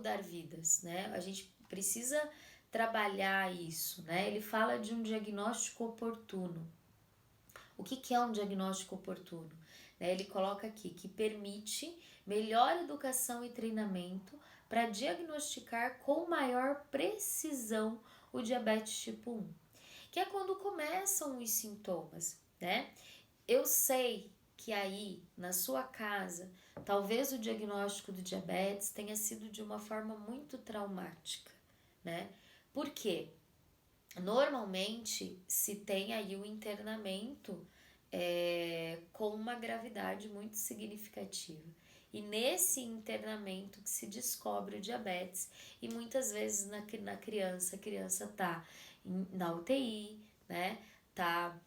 mudar vidas, né? A gente precisa trabalhar isso, né? Ele fala de um diagnóstico oportuno. O que é um diagnóstico oportuno? Ele coloca aqui que permite melhor educação e treinamento para diagnosticar com maior precisão o diabetes tipo 1, que é quando começam os sintomas, né? Eu sei que aí na sua casa, talvez o diagnóstico do diabetes tenha sido de uma forma muito traumática, né? Por quê? Normalmente se tem aí o internamento com uma gravidade muito significativa. E nesse internamento que se descobre o diabetes, e muitas vezes na criança, a criança tá na UTI, né? Tá,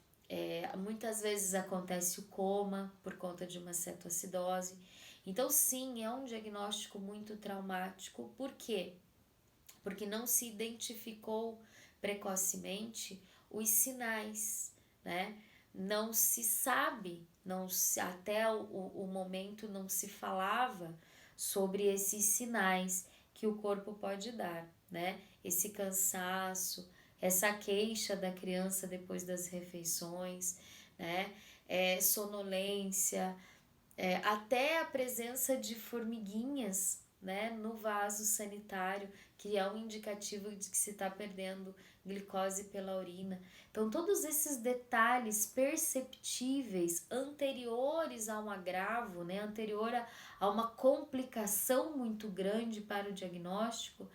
muitas vezes acontece o coma por conta de uma cetoacidose. Então sim, é um diagnóstico muito traumático. Por quê? Porque não se identificou precocemente os sinais, né? Não se sabe, até o momento não se falava sobre esses sinais que o corpo pode dar, né? Esse cansaço, essa queixa da criança depois das refeições, né? Sonolência, até a presença de formiguinhas, né, no vaso sanitário, que é um indicativo de que se está perdendo glicose pela urina. Então, todos esses detalhes perceptíveis anteriores a um agravo, né, anterior a uma complicação muito grande para o diagnóstico,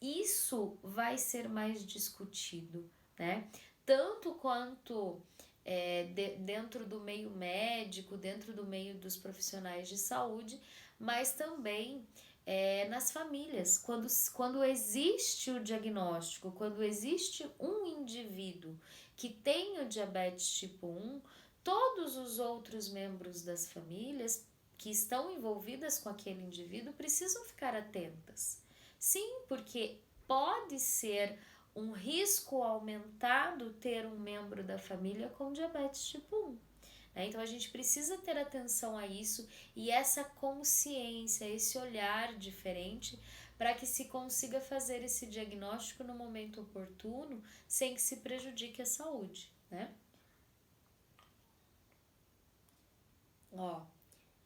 isso vai ser mais discutido, né? Tanto quanto dentro do meio médico, dentro do meio dos profissionais de saúde, mas também nas famílias. Quando existe o diagnóstico, quando existe um indivíduo que tem o diabetes tipo 1, todos os outros membros das famílias que estão envolvidas com aquele indivíduo precisam ficar atentas. Sim, porque pode ser um risco aumentado ter um membro da família com diabetes tipo 1. Então a gente precisa ter atenção a isso e essa consciência, esse olhar diferente para que se consiga fazer esse diagnóstico no momento oportuno sem que se prejudique a saúde, né?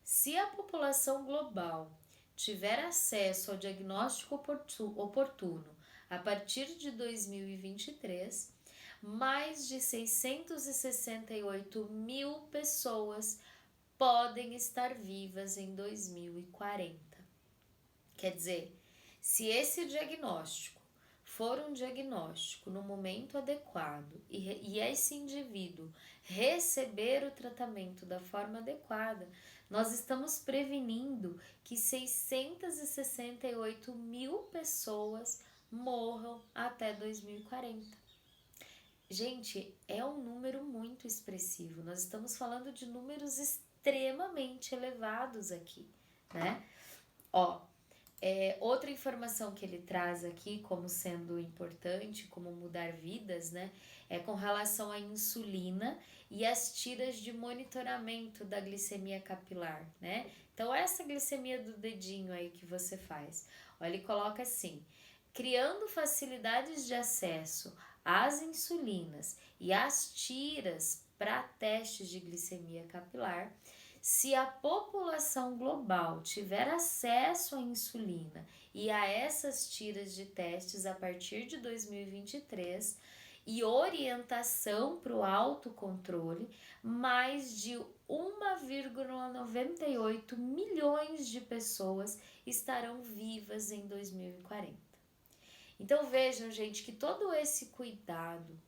Se a população global tiver acesso ao diagnóstico oportuno a partir de 2023, mais de 668 mil pessoas podem estar vivas em 2040. Quer dizer, se esse diagnóstico for um diagnóstico no momento adequado e esse indivíduo receber o tratamento da forma adequada, nós estamos prevenindo que 668 mil pessoas morram até 2040. Gente, é um número muito expressivo. Nós estamos falando de números extremamente elevados aqui, né? Outra informação que ele traz aqui como sendo importante, como mudar vidas, né, é com relação à insulina e as tiras de monitoramento da glicemia capilar, né? Então, essa glicemia do dedinho aí que você faz, ele coloca assim: criando facilidades de acesso às insulinas e às tiras para testes de glicemia capilar. Se a população global tiver acesso à insulina e a essas tiras de testes a partir de 2023 e orientação para o autocontrole, mais de 1,98 milhões de pessoas estarão vivas em 2040. Então vejam, gente, que todo esse cuidado,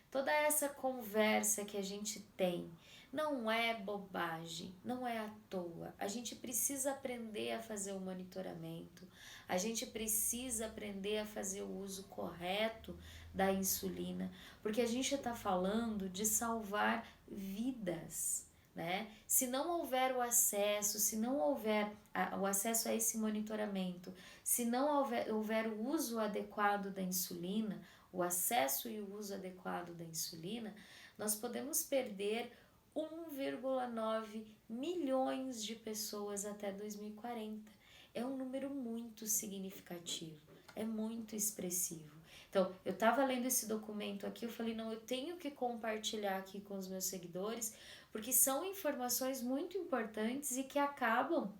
toda essa conversa que a gente tem, não é bobagem, não é à toa. A gente precisa aprender a fazer o monitoramento, a gente precisa aprender a fazer o uso correto da insulina, porque a gente está falando de salvar vidas, né? Se não houver o acesso, se não houver o acesso a esse monitoramento, se não houver o uso adequado da insulina, o acesso e o uso adequado da insulina, nós podemos perder 1,9 milhões de pessoas até 2040. É um número muito muito significativo, é muito expressivo. Então, eu estava lendo esse documento aqui, eu falei, não, eu tenho que compartilhar aqui com os meus seguidores, porque são informações muito importantes e que acabam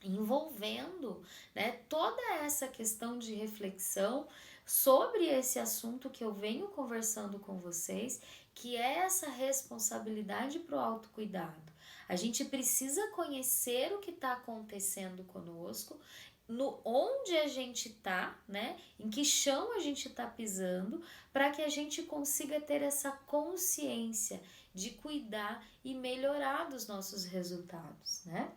envolvendo, né, toda essa questão de reflexão sobre esse assunto que eu venho conversando com vocês, que é essa responsabilidade para o autocuidado. A gente precisa conhecer o que está acontecendo conosco, no onde a gente tá, né? Em que chão a gente tá pisando, para que a gente consiga ter essa consciência de cuidar e melhorar dos nossos resultados, né?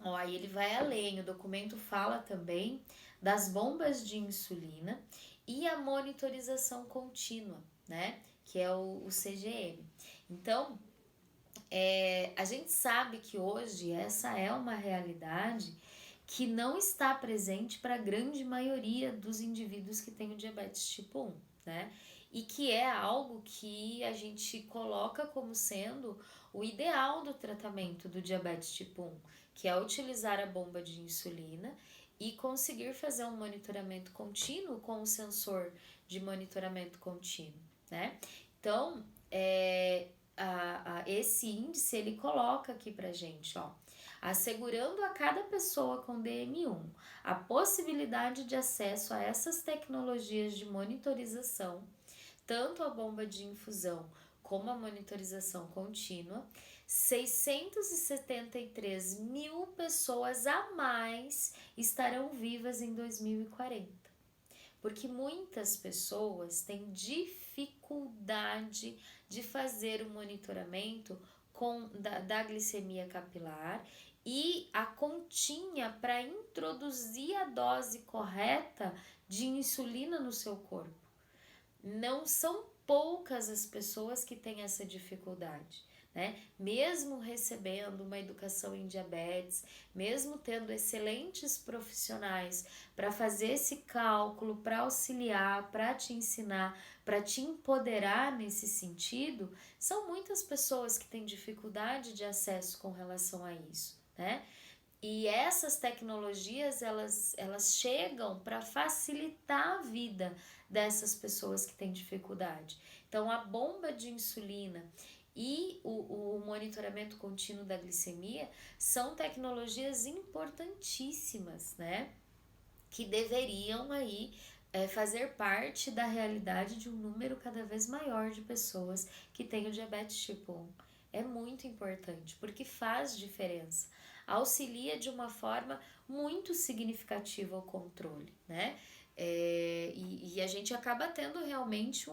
Ó, aí ele vai além, o documento fala também das bombas de insulina e a monitorização contínua, né? Que é o CGM. Então, a gente sabe que hoje essa é uma realidade que não está presente para a grande maioria dos indivíduos que têm o diabetes tipo 1, né? E que é algo que a gente coloca como sendo o ideal do tratamento do diabetes tipo 1, que é utilizar a bomba de insulina e conseguir fazer um monitoramento contínuo com o sensor de monitoramento contínuo, né? Então, esse índice ele coloca aqui pra gente, ó, assegurando a cada pessoa com DM1 a possibilidade de acesso a essas tecnologias de monitorização, tanto a bomba de infusão como a monitorização contínua, 673 mil pessoas a mais estarão vivas em 2040. Porque muitas pessoas têm dificuldade de fazer o monitoramento da glicemia capilar e a continha para introduzir a dose correta de insulina no seu corpo. Não são poucas as pessoas que têm essa dificuldade, né? Mesmo recebendo uma educação em diabetes, mesmo tendo excelentes profissionais para fazer esse cálculo, para auxiliar, para te ensinar, para te empoderar nesse sentido, são muitas pessoas que têm dificuldade de acesso com relação a isso, né? E essas tecnologias, elas chegam para facilitar a vida dessas pessoas que têm dificuldade. Então, a bomba de insulina e o monitoramento contínuo da glicemia são tecnologias importantíssimas, né? Que deveriam aí fazer parte da realidade de um número cada vez maior de pessoas que têm o diabetes tipo 1. É muito importante, porque faz diferença. Auxilia de uma forma muito significativa o controle, né? E a gente acaba tendo realmente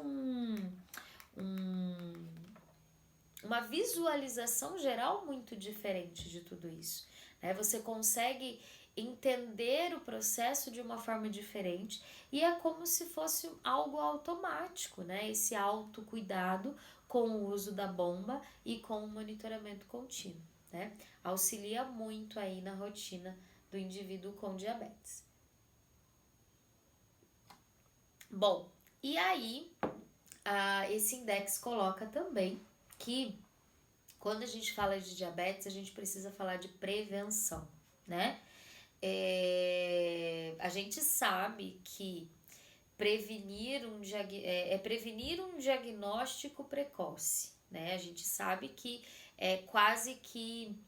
uma visualização geral muito diferente de tudo isso, né? Você consegue entender o processo de uma forma diferente e é como se fosse algo automático, né? Esse autocuidado com o uso da bomba e com o monitoramento contínuo, né? Auxilia muito aí na rotina do indivíduo com diabetes. Bom, e aí esse index coloca também que quando a gente fala de diabetes, a gente precisa falar de prevenção, né? A gente sabe que prevenir um diagnóstico precoce, né? A gente sabe que é quase que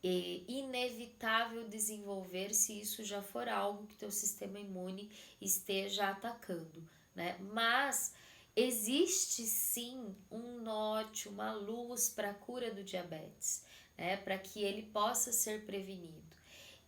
inevitável desenvolver se isso já for algo que teu sistema imune esteja atacando, né? Mas existe sim um norte, uma luz para a cura do diabetes, né? Para que ele possa ser prevenido.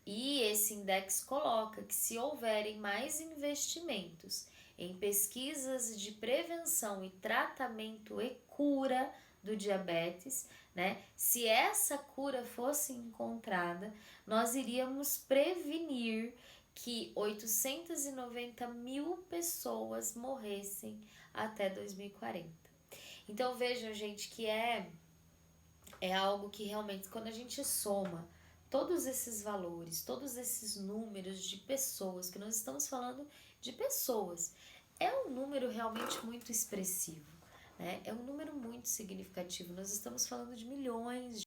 E esse index coloca que se houverem mais investimentos em pesquisas de prevenção e tratamento e cura do diabetes, né? Se essa cura fosse encontrada, nós iríamos prevenir que 890 mil pessoas morressem até 2040. Então vejam, gente, que é algo que realmente, quando a gente soma todos esses valores, todos esses números de pessoas, que nós estamos falando de pessoas, é um número realmente muito expressivo, né? É um número muito significativo. Nós estamos falando de milhões